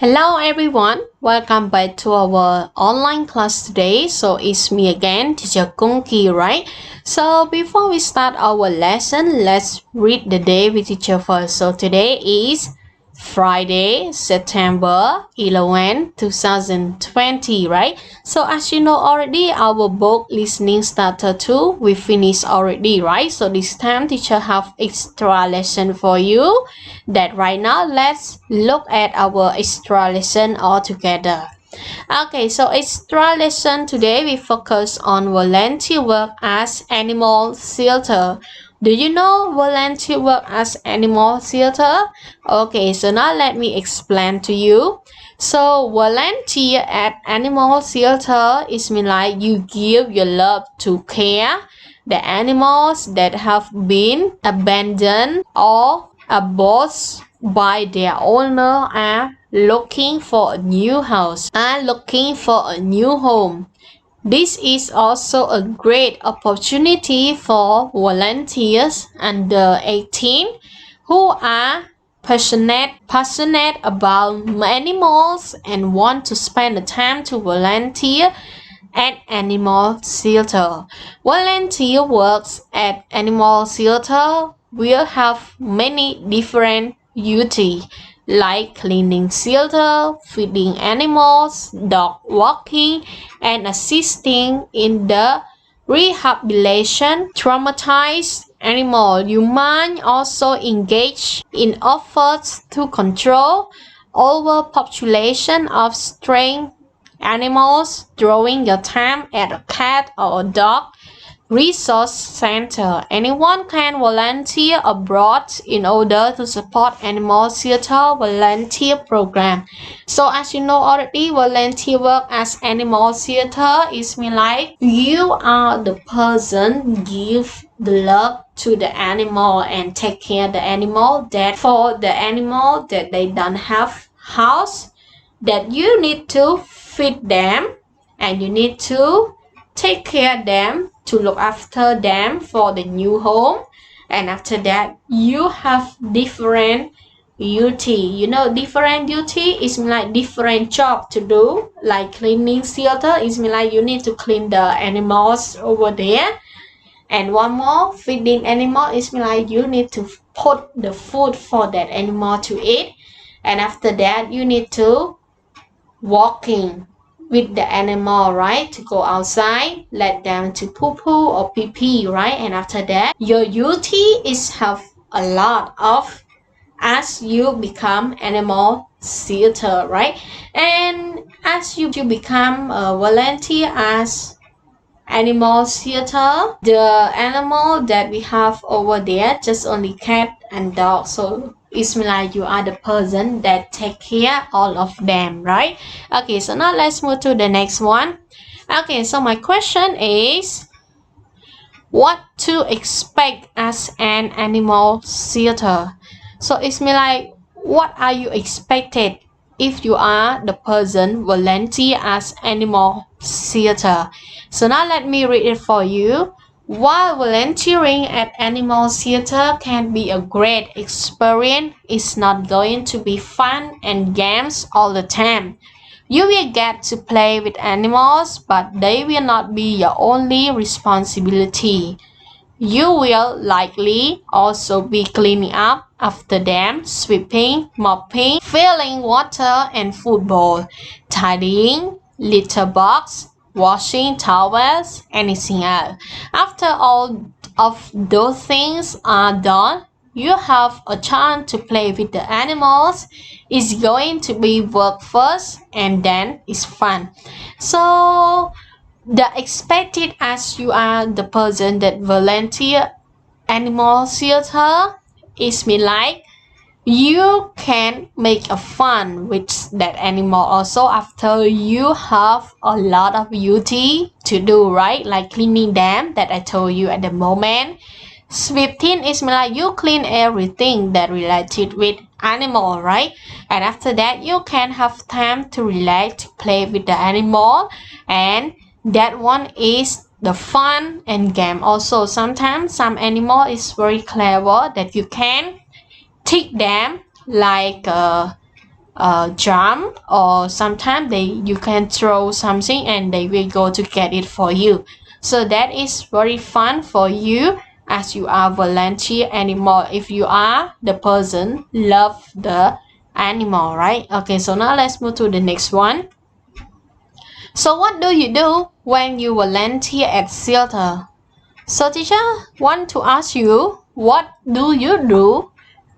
Hello everyone, welcome back to our online class today. So it's me again, teacher Kongki, right? So before we start our lesson, let's read the day with teacher first. So today is Friday, September 11, 2020, right? So as you know already, our book listening starter 2, we finished already, right? So this time teacher have extra lesson for you. That right now, let's look at our extra lesson all together. Okay, so extra lesson today we focus on volunteer work as animal shelter. Do you know volunteer work as animal shelter? Okay, so now let me explain to you. So volunteer at animal shelter is mean like you give your love to care the animals that have been abandoned or abused by their owner are looking for a new house and looking for a new home. This is also a great opportunity for volunteers under 18 who are passionate about animals and want to spend the time to volunteer at animal shelter. Volunteer works at animal shelter will have many different duties like cleaning shelter, feeding animals, dog walking, and assisting in the rehabilitation traumatized animal. You might also engage in efforts to control overpopulation of stray animals during your time at a cat or a dog resource center. Anyone can volunteer abroad in order to support animal shelter volunteer program. So as you know already, volunteer work as animal shelter is mean like you are the person give the love to the animal and take care of the animal that for the animal that they don't have house, that you need to feed them and you need to take care of them, to look after them for the new home. And after that you have different duty, different duty is like different job to do, like cleaning shelter is like you need to clean the animals over there, and one more feeding animal is like you need to put the food for that animal to eat, and after that you need to walking with the animal, right, to go outside, let them to poo poo or pee pee, right, and after that your duty is have a lot of as you become animal shelter, right, and as you become a volunteer as animal shelter, the animal that we have over there just only cat and dog, so it's like you are the person that take care all of them, right? Okay, so now let's move to the next one. Okay, so my question is what to expect as an animal shelter. So it's mean like what are you expected if you are the person volunteer as animal shelter. So now let me read it for you. While volunteering at animal shelter can be a great experience, it's not going to be fun and games all the time. You will get to play with animals, but they will not be your only responsibility. You will likely also be cleaning up after them, sweeping, mopping, filling water and food bowl, tidying, litter box, washing towels, anything else. After all of those things are done, you have a chance to play with the animals. It's going to be work first and then it's fun. So the expected as you are the person that volunteer animal shelter is mean like you can make a fun with that animal also after you have a lot of duty to do, right, like cleaning them that I told you at the moment. Sweeping is mean like you clean everything that related with animal, right, and after that you can have time to relax, to play with the animal, and that one is the fun and game also. Sometimes some animal is very clever that you can teach them like jump, or sometimes you can throw something and they will go to get it for you. So that is very fun for you as you are volunteer animal, if you are the person love the animal, right? Okay, so now let's move to the next one. So what do you do when you volunteer at shelter? So teacher want to ask you, what do you do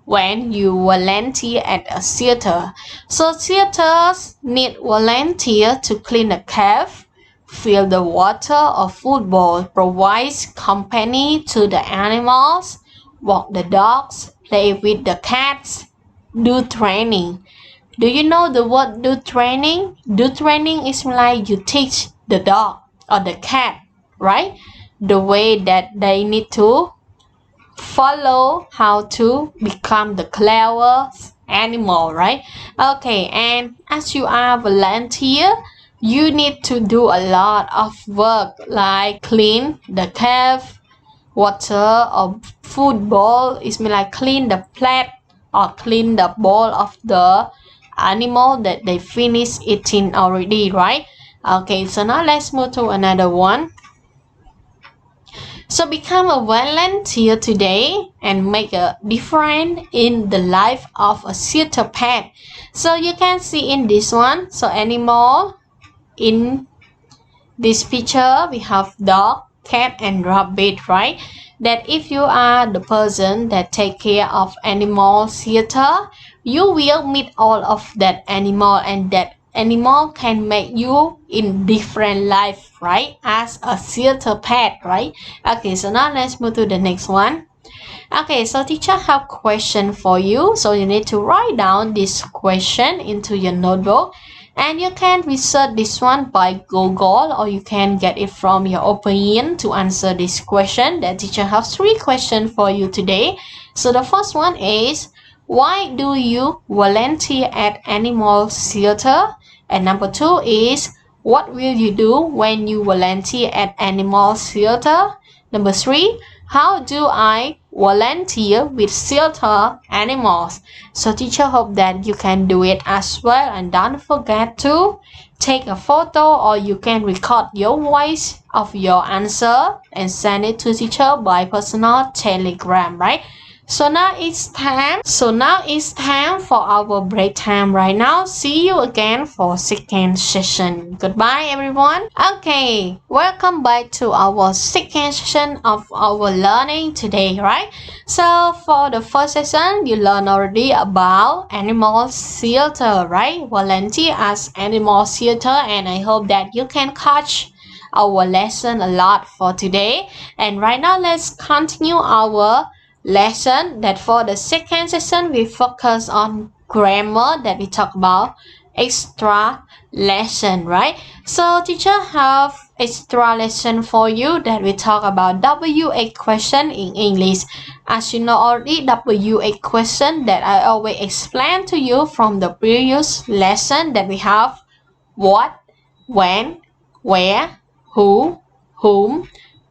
when you volunteer at a theater? So theaters need volunteer to clean the cave, fill the water or football, provides company to the animals, walk the dogs, play with the cats, do training. Do you know the word do training? Do training is like you teach the dog or the cat, right? The way that they need to follow how to become the clever animal, right? Okay, and as you are volunteer, you need to do a lot of work like clean the cave, water or football is mean like clean the plate or clean the bowl of the animal that they finish eating already, right? Okay, so now let's move to another one. So become a volunteer today and make a difference in the life of a shelter pet. So you can see in this one, so animal in this picture we have dog, cat and rabbit, right? That if you are the person that take care of animal shelter, you will meet all of that animal and that animal can make you in different life, right? As a shelter pet, right? Okay, so now let's move to the next one. Okay, so teacher have question for you. So you need to write down this question into your notebook, and you can research this one by Google, or you can get it from your opinion to answer this question. That teacher has 3 questions for you today. So the first one is, why do you volunteer at animal shelter? And number 2 is, what will you do when you volunteer at animal shelter? Number 3, how do I volunteer with shelter animals? So teacher hope that you can do it as well, and don't forget to take a photo or you can record your voice of your answer and send it to teacher by personal telegram, right? So now it's time. So now it's time for our break time right now. See you again for second session. Goodbye everyone. Okay, welcome back to our second session of our learning today, right? So for the first session, you learned already about animal shelter, right? Volunteer as animal shelter, and I hope that you can catch our lesson a lot for today. And right now, let's continue our lesson. That for the second session we focus on grammar, that we talk about extra lesson, right? So teacher have extra lesson for you that we talk about WA question in English. As you know already, WA question that I always explain to you from the previous lesson, that we have what, when, where, who, whom,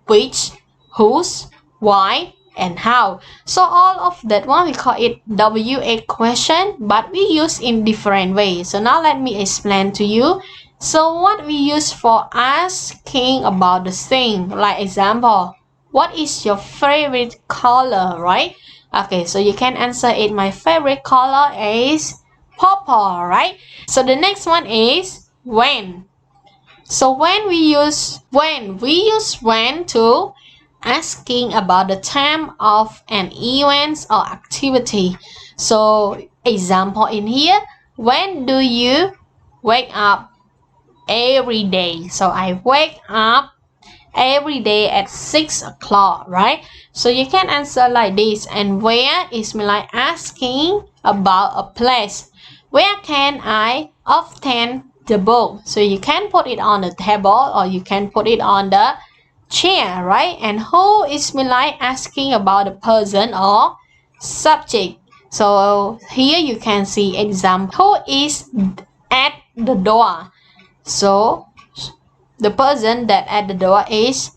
which, whose, why, and how. So all of that one we call it WA question, but we use in different ways. So now let me explain to you. So what we use for asking about the thing, like example, what is your favorite color, right? Okay, so you can answer it, my favorite color is purple, right? So the next one is when. So when we use when to asking about the time of an event or activity. So example in here, when do you wake up every day? So I wake up every day at 6 o'clock, right? So you can answer like this. And where is like asking about a place. Where can I obtain the book? So you can put it on the table or you can put it on the chair, right? And who is like asking about a person or subject. So here you can see example, who is at the door? So the person that at the door is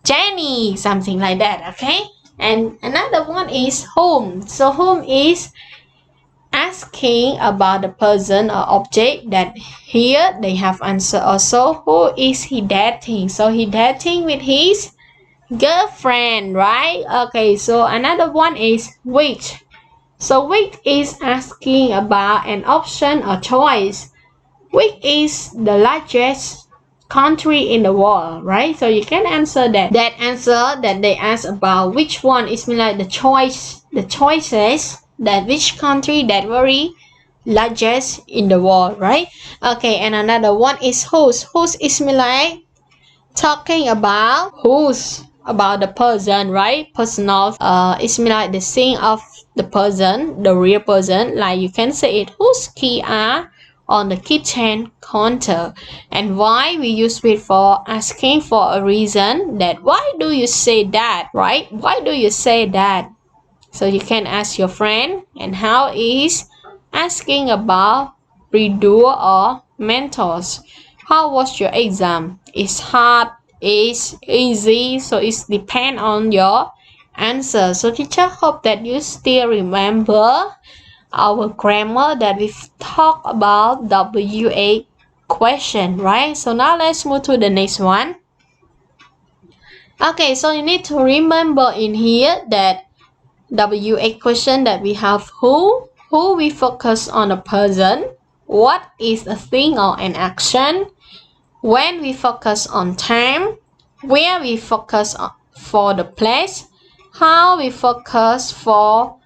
Jenny, something like that, okay? And another one is whom. So whom is asking about the person or object. That here they have answer also. Who is he dating? So he dating with his girlfriend, right? Okay, so another one is which. So which is asking about an option or choice. Which is the largest country in the world, right? So you can answer that. That answer that they ask about which one is mean like the choices that which country that very largest in the world, right? Okay, and another one is whose. Whose is mean like talking about who's about the person, right? Personal it's mean like the thing of the person, the real person. Like you can say it whose key are on the kitchen counter. And why we use it for asking for a reason. That why do you say that, right? Why do you say that? So you can ask your friend. And how is asking about redo or mentors. How was your exam? It's hard, it's easy, so it's depend on your answer. So teacher hope that you still remember our grammar that we talk about WA question, right? So now let's move to the next one. Okay, so you need to remember in here that WA question that we have who we focus on a person, what is a thing or an action, when we focus on time, where we focus on for the place, how we focus for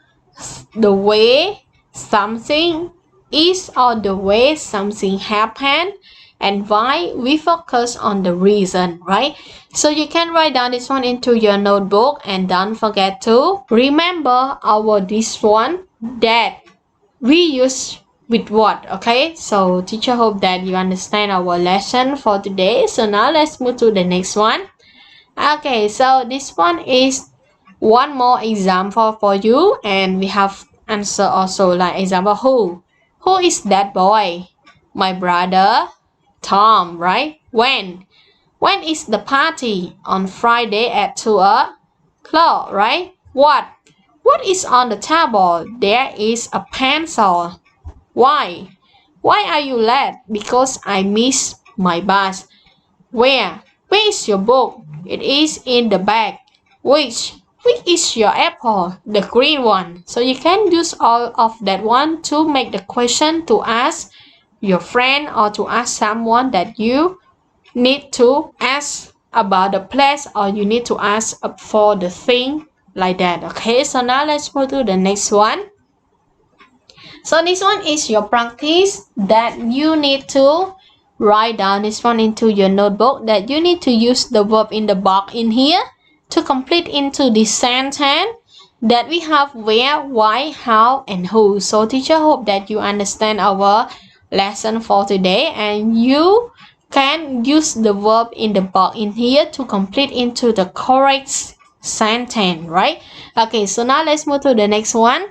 the way something is or the way something happened, and why we focus on the reason, right? So you can write down this one into your notebook, and don't forget to remember our this one that we use with what. Okay, so teacher hope that you understand our lesson for today. So now let's move to the next one. Okay, so this one is one more example for you, and we have answer also. Like example, who is that boy? My brother Tom, right? When is the party? On Friday at 2 o'clock, right? What is on the table? There is a pencil. Why are you late? Because I missed my bus. Where is your book? It is in the bag. Which is your apple? The green one. So you can use all of that one to make the question to ask your friend or to ask someone that you need to ask about the place, or you need to ask for the thing like that. Okay, so now let's move to the next one. So this one is your practice that you need to write down this one into your notebook, that you need to use the verb in the box in here to complete into the sentence that we have where, why, how, and who. So teacher hope that you understand our lesson for today, and you can use the verb in the box in here to complete into the correct sentence, right? Okay, so now let's move to the next one.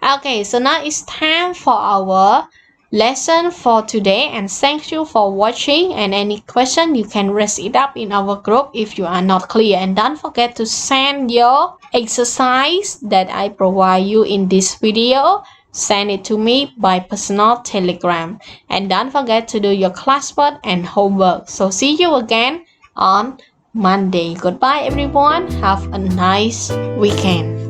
Okay, so now it's time for our lesson for today, and thank you for watching. And any question you can raise it up in our group if you are not clear, and don't forget to send your exercise that I provide you in this video. Send it to me by personal telegram, and don't forget to do your classwork and homework. So see you again on Monday. Goodbye everyone, have a nice weekend.